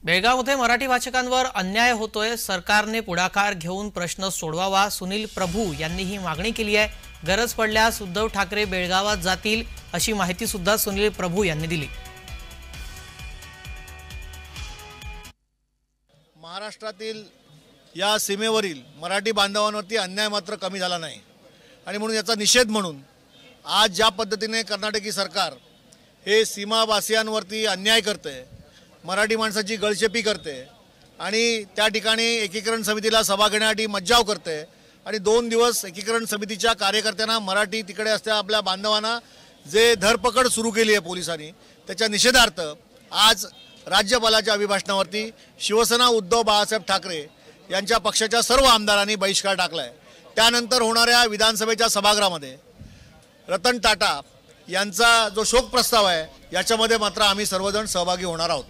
बेळगावमध्ये मराठी भाषिकांवर अन्याय होतोय, सरकारने पुढाकार घेऊन प्रश्न सोडवावा। सुनील प्रभू यांनी ही मागणी केली आहे। गरज पडल्यास उद्धव ठाकरे बेळगावात जातील अशी माहिती सुद्धा सुनील प्रभू यांनी दिली। महाराष्ट्रातील या सीमेवरील मराठी बांधवांवरती अन्याय मात्र कमी झाला नाही आणि म्हणून याचा निषेध म्हणून आज ज्या पद्धतीने कर्नाटकी सरकार हे सीमावासियांवरती अन्याय करते, मराठी माणसाची गळचेपी करते आणि त्या ठिकाणी एकीकरण समितीला सभा घेण्यासाठी मज्जाव करते आणि 2 दिवस एकीकरण समितीच्या कार्यकर्त्यांना मराठी तिकडे असलेल्या आपल्या बांधवांना जे धरपकड सुरू केली आहे पोलिसांनी, त्याच्या निषेधार्थ आज राज्यपालाच्या अभिभाषणावरती शिवसेना उद्धव बाळासाहेब ठाकरे यांच्या पक्षाच्या सर्व आमदारांनी बहिष्कार टाकला आहे। त्यानंतर होणाऱ्या विधानसभेच्या सभागृहामध्ये रतन टाटा यांचा जो शोक प्रस्ताव आहे याच्यामध्ये मात्र आम्ही सर्वजण सहभागी होणार आहोत।